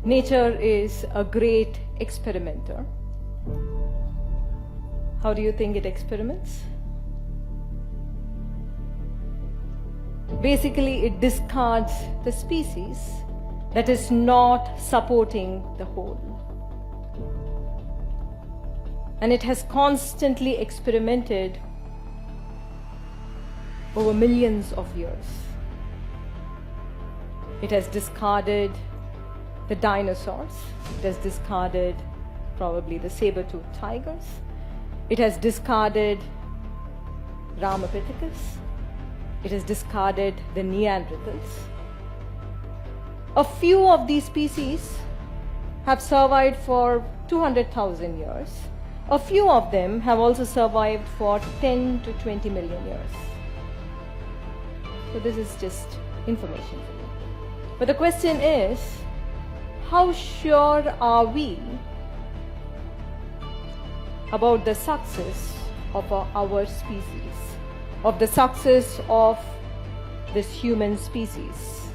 Nature is a great experimenter. How do you think it experiments? Basically, it discards the species that is not supporting the whole. And it has constantly experimented over millions of years. It has discarded the dinosaurs. It has discarded probably the saber-toothed tigers. It has discarded Ramapithecus. It has discarded the Neanderthals. A few of these species have survived for 200,000 years. A few of them have also survived for 10 to 20 million years. So this is just information for you. But the question is, how sure are we about the success of our species, of the success of this human species?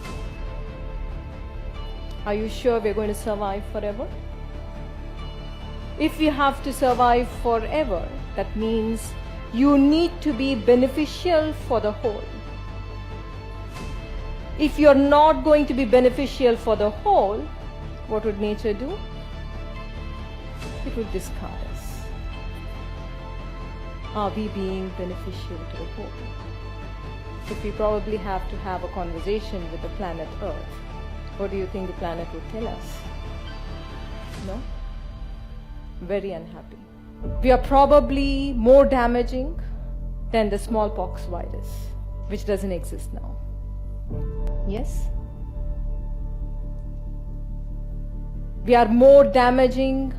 Are you sure we're going to survive forever? If you have to survive forever, that means you need to be beneficial for the whole. If you're not going to be beneficial for the whole, what would nature do? It would discard us. Are we being beneficial to the whole? If we probably have to have a conversation with the planet Earth, what do you think the planet would tell us? No? Very unhappy. We are probably more damaging than the smallpox virus, which doesn't exist now. Yes? We are more damaging.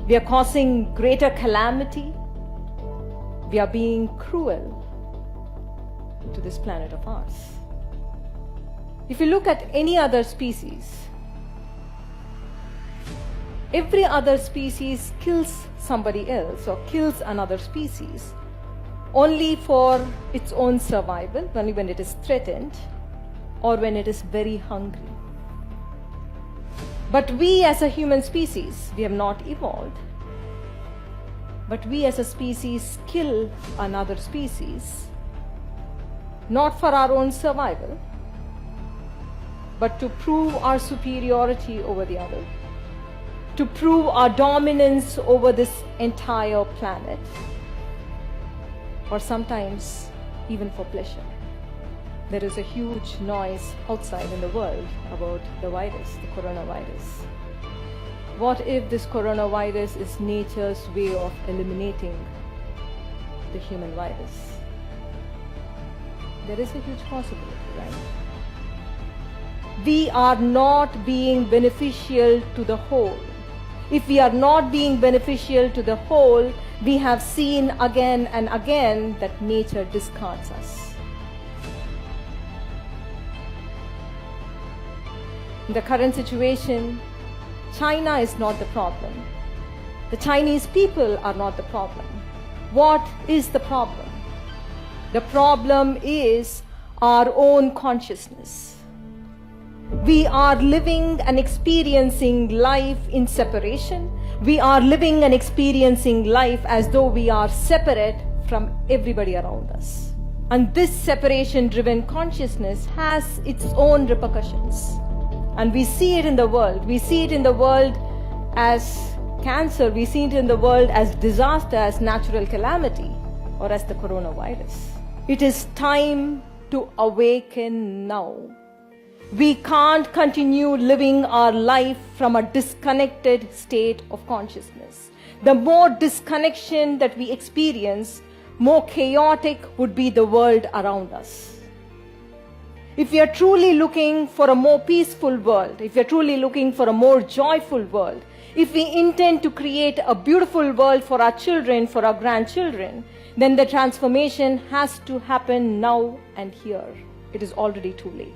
We are causing greater calamity. We are being cruel to this planet of ours. If you look at any other species, every other species kills somebody else or kills another species only for its own survival, only when it is threatened or when it is very hungry. But we as a human species, we have not evolved. But we as a species kill another species, not for our own survival, but to prove our superiority over the other, to prove our dominance over this entire planet, or sometimes even for pleasure. There is a huge noise outside in the world about the virus, the coronavirus. What if this coronavirus is nature's way of eliminating the human virus? There is a huge possibility, right? We are not being beneficial to the whole. If we are not being beneficial to the whole, we have seen again and again that nature discards us. In the current situation, China is not the problem. The Chinese people are not the problem. What is the problem? The problem is our own consciousness. We are living and experiencing life in separation. We are living and experiencing life as though we are separate from everybody around us. And this separation-driven consciousness has its own repercussions. And we see it in the world. We see it in the world as cancer. We see it in the world as disaster, as natural calamity, or as the coronavirus. It is time to awaken now. We can't continue living our life from a disconnected state of consciousness. The more disconnection that we experience, more chaotic would be the world around us. If we are truly looking for a more peaceful world, if we are truly looking for a more joyful world, if we intend to create a beautiful world for our children, for our grandchildren, then the transformation has to happen now and here. It is already too late.